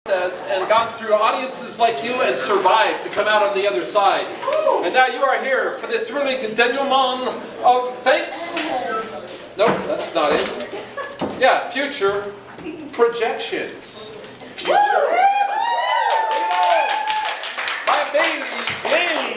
and gone through audiences like you and survived to come out on the other side. And now you are here for the thrilling denouement of thanks. Nope, that's not it. Yeah, future projections. Future. My baby, James.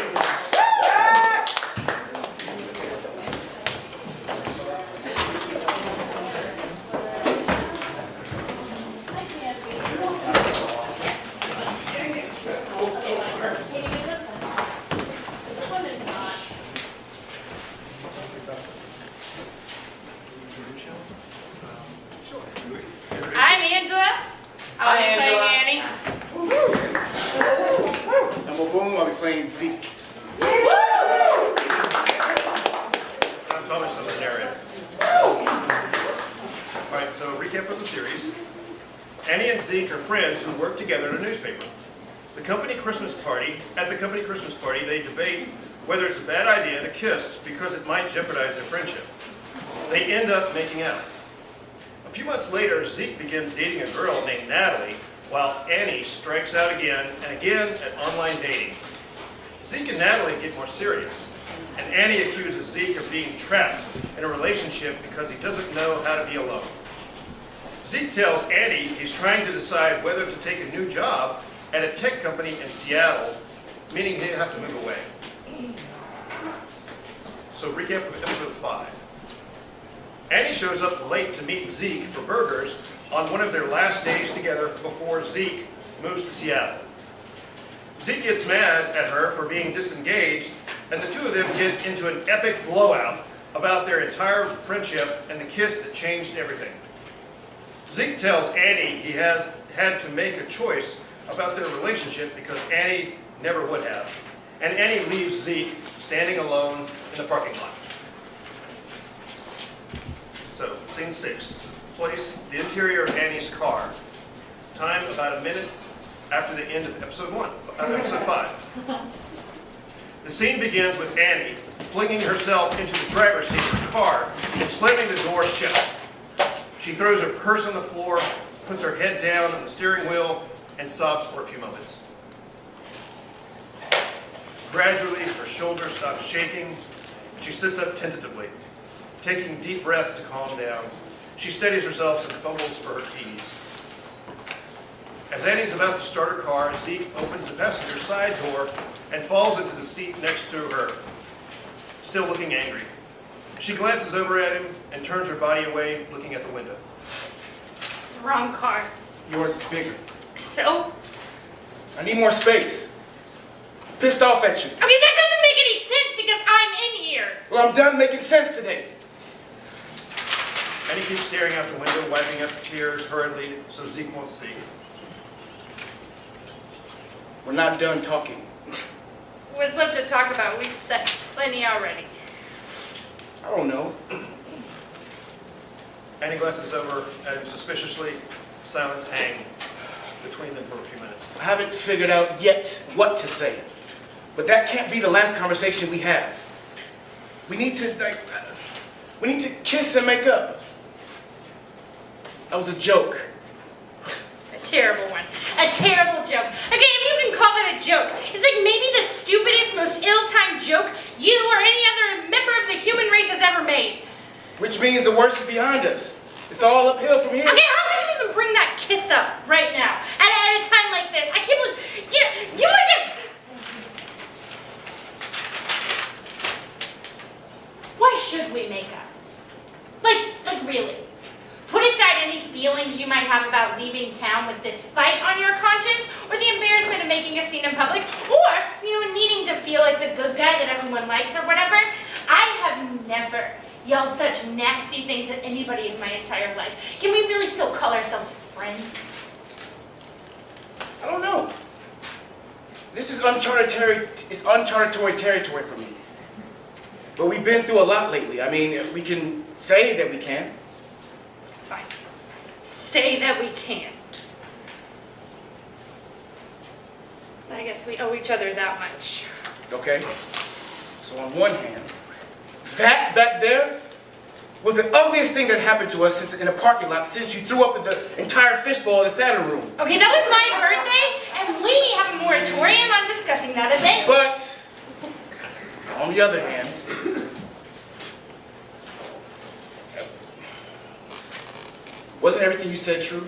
I'll be playing Annie. I'm Obum, I'll be playing Zeke. I'm Thomas, I'm the narrator. Alright, so recap of the series. Annie and Zeke are friends who work together at a newspaper. At the company Christmas party, they debate whether it's a bad idea to kiss because it might jeopardize their friendship. They end up making out. A few months later, Zeke begins dating a girl named Natalie, while Annie strikes out again and again at online dating. Zeke and Natalie get more serious, and Annie accuses Zeke of being trapped in a relationship because he doesn't know how to be alone. Zeke tells Annie he's trying to decide whether to take a new job at a tech company in Seattle, meaning he'd have to move away. So recap of episode 5. Annie shows up late to meet Zeke for burgers on one of their last days together before Zeke moves to Seattle. Zeke gets mad at her for being disengaged, and the two of them get into an epic blowout about their entire friendship and the kiss that changed everything. Zeke tells Annie he has had to make a choice about their relationship because Annie never would have, and Annie leaves Zeke standing alone in the parking lot. So, scene 6. Place, the interior of Annie's car. Time, about a minute after the end of episode 5. The scene begins with Annie flinging herself into the driver's seat of the car and slamming the door shut. She throws her purse on the floor, puts her head down on the steering wheel, and sobs for a few moments. Gradually, her shoulders stop shaking. She sits up tentatively, taking deep breaths to calm down. She steadies herself and fumbles for her keys. As Annie's about to start her car, Zeke opens the passenger side door and falls into the seat next to her, still looking angry. She glances over at him and turns her body away, looking at the window. It's the wrong car. Yours is bigger. So? I need more space. I'm pissed off at you. Okay, that doesn't make any sense because I'm in here. Well, I'm done making sense today. Annie keeps staring out the window, wiping up the tears hurriedly so Zeke won't see. We're not done talking. What's left to talk about? We've said plenty already. I don't know. Annie glances over and suspiciously, silence hangs between them for a few minutes. I haven't figured out yet what to say. But that can't be the last conversation we have. We need to kiss and make up. That was a joke. A terrible one. A terrible joke. Again, if you can call that a joke, it's like maybe the stupidest, most ill-timed joke you or any other member of the human race has ever made. Which means the worst is behind us. It's all uphill from here. Okay, how would you even bring that kiss up right now? At a time like this? I can't believe... You were just... Why should we make up? Like really? Put aside any feelings you might have about leaving town with this fight on your conscience, or the embarrassment of making a scene in public, or, needing to feel like the good guy that everyone likes or whatever. I have never yelled such nasty things at anybody in my entire life. Can we really still call ourselves friends? I don't know. This is uncharted territory for me. But we've been through a lot lately. I mean, we can say that we can. Fine. Say that we can. I guess we owe each other that much. Okay? So on one hand, that back there was the ugliest thing that happened to us since in a parking lot since you threw up the entire fishbowl in the Saturn room. Okay, that was my birthday, and we have a moratorium on discussing that event. But, on the other hand, wasn't everything you said true?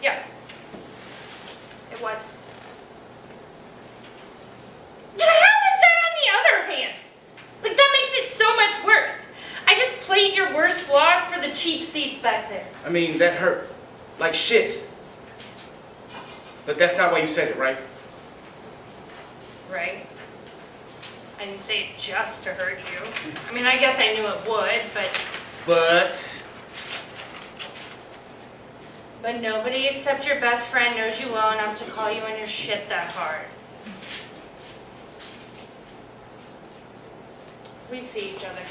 Yeah. It was. How is that on the other hand? Like, that makes it so much worse. I just played your worst flaws for the cheap seats back there. I mean, that hurt. Like shit. But that's not why you said it, right? Right? I didn't say it just to hurt you. I mean, I guess I knew it would, But nobody except your best friend knows you well enough to call you on your shit that hard. We see each other.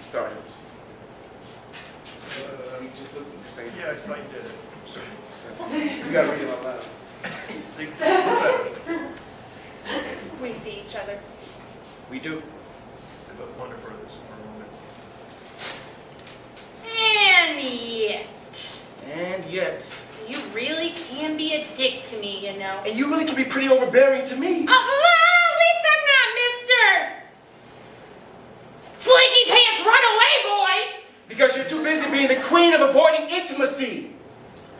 sorry. Just looks interesting. Yeah, I thought you did it. So, You gotta read it out loud. Zeke, what's that? We see each other. We do. They both wander for this for a moment. And yet, And yet. you really can be a dick to me, you know. And you really can be pretty overbearing to me. Well, at least I'm not Mr. Flaky Pants Runaway Boy! Because you're too busy being the queen of avoiding intimacy.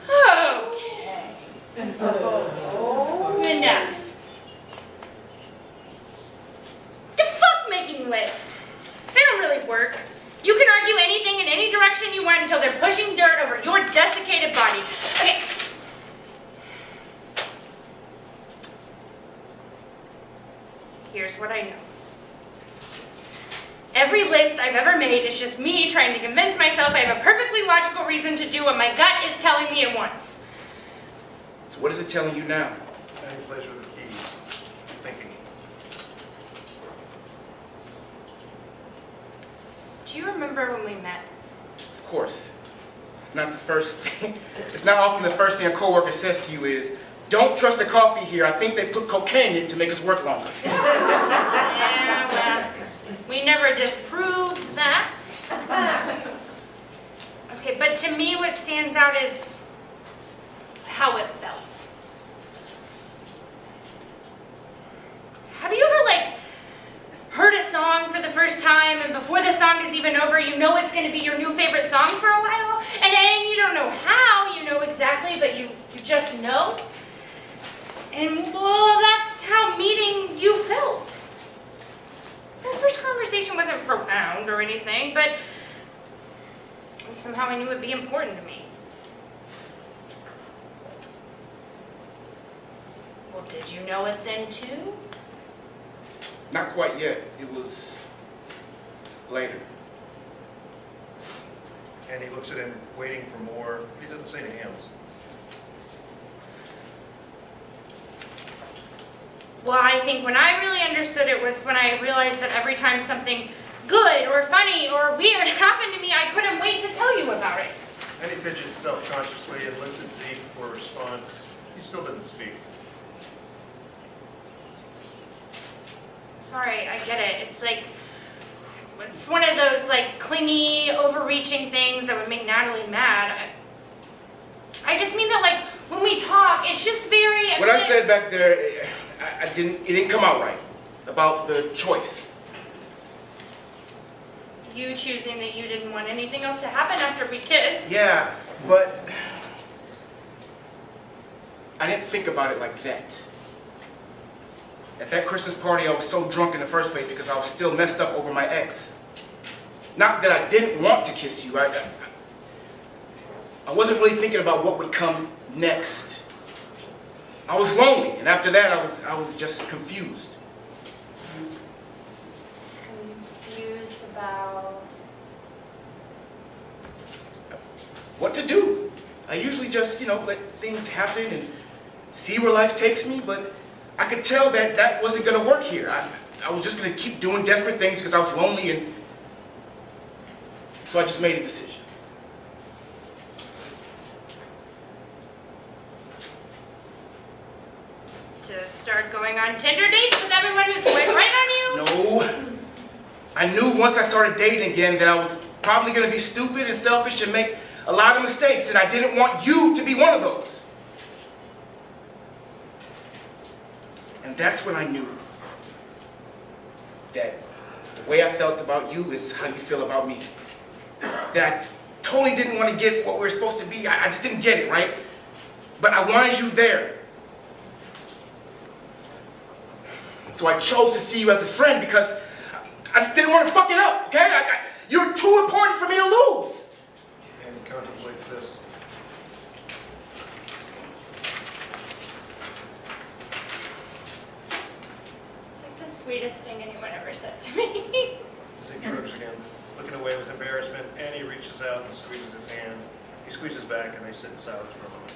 Okay. Enough. The fuck making lists? They don't really work. You can argue anything in any direction you want until they're pushing dirt over your desiccated body. Okay. Here's what I know. Every list I've ever made is just me trying to convince myself I have a perfectly logical reason to do what my gut is telling me it wants. So what is it telling you now? Any pleasure with the keys. Thinking. Do you remember when we met? Of course. It's not the first thing. It's not often the first thing a coworker says to you is, "Don't trust the coffee here. I think they put cocaine in it to make us work longer." Yeah, well, we never disproved that. Okay, but to me what stands out is how it felt. Have you ever, heard a song for the first time and before the song is even over, you know it's going to be your new favorite song for a while? And you don't know how, you know exactly, but you just know? And, well, that's how meeting you felt. Our first conversation wasn't profound or anything, but somehow I knew it'd be important to me. Well, did you know it then too? Not quite yet. It was later. And he looks at him, waiting for more. He doesn't say any hands. Well, I think when I really understood it was when I realized that every time something good or funny or weird happened to me, I couldn't wait to tell you about it. And he fidgets self-consciously and looks at Zeke for a response. He still doesn't speak. Sorry, I get it. It's one of those clingy, overreaching things that would make Natalie mad. I just mean that when we talk, it's just very. What I said back there, it didn't come out right about the choice. You choosing that you didn't want anything else to happen after we kissed. Yeah, but I didn't think about it like that. At that Christmas party, I was so drunk in the first place because I was still messed up over my ex. Not that I didn't want to kiss you. I wasn't really thinking about what would come next. I was lonely, and after that, I was just confused. Confused about. What to do? I usually just, let things happen and see where life takes me, but I could tell that wasn't going to work here. I was just going to keep doing desperate things because I was lonely, and so I just made a decision. on Tinder dates with everyone who'd swipe right on you? No. I knew once I started dating again that I was probably going to be stupid and selfish and make a lot of mistakes, and I didn't want you to be one of those. And that's when I knew that the way I felt about you is how you feel about me. That I totally didn't want to get what we were supposed to be. I just didn't get it, right? But I wanted you there. So I chose to see you as a friend because I just didn't want to fuck it up, okay? You're too important for me to lose. And he contemplates this. It's like the sweetest thing anyone ever said to me. Zeke shrugs again, looking away with embarrassment. Annie reaches out and squeezes his hand. He squeezes back and they sit in silence for a moment.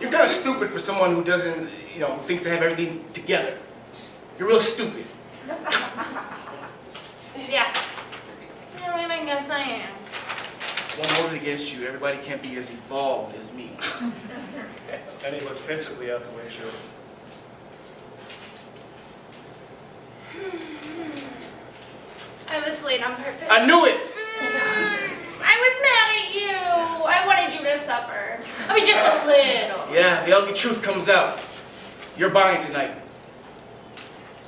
You're kind of stupid for someone who doesn't, who thinks they have everything together. You're real stupid. Yeah. I guess I am. Won't hold it against you. Everybody can't be as evolved as me. And he looks pensively out the windshield. I was late on purpose. I knew it! I was mad at you. I wanted you to suffer. I mean, just a little. Yeah, the ugly truth comes out. You're buying tonight.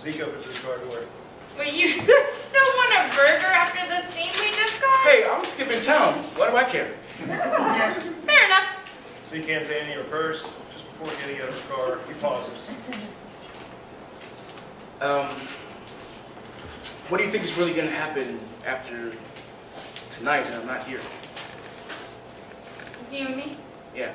Zeke opens his car door. Wait, you still want a burger after the scene we just got? Hey, I'm skipping town. Why do I care? Fair enough. Zeke hands Annie her purse. Just before getting out of the car, he pauses. What do you think is really going to happen after tonight and I'm not here? You and me? Yeah.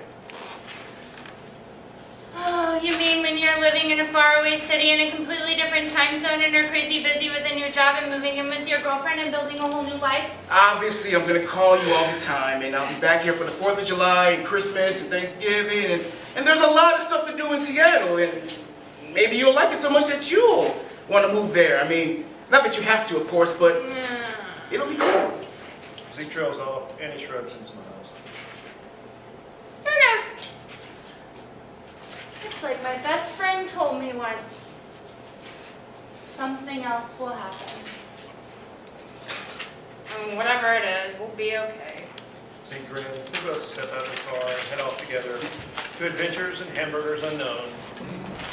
Oh, you mean when you're living in a faraway city in a completely different time zone and are crazy busy within your job and moving in with your girlfriend and building a whole new life? Obviously, I'm going to call you all the time, and I'll be back here for the 4th of July and Christmas and Thanksgiving, and there's a lot of stuff to do in Seattle, and maybe you'll like it so much that you'll want to move there. I mean, not that you have to, of course, but it'll be cool. Zeke trails off. Annie shrugs and smiles. Who knows? It's like my best friend told me once. Something else will happen. And whatever it is, we'll be okay. Zeke grins. They both step out of the car and head off together to adventures and hamburgers unknown.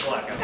Blackout.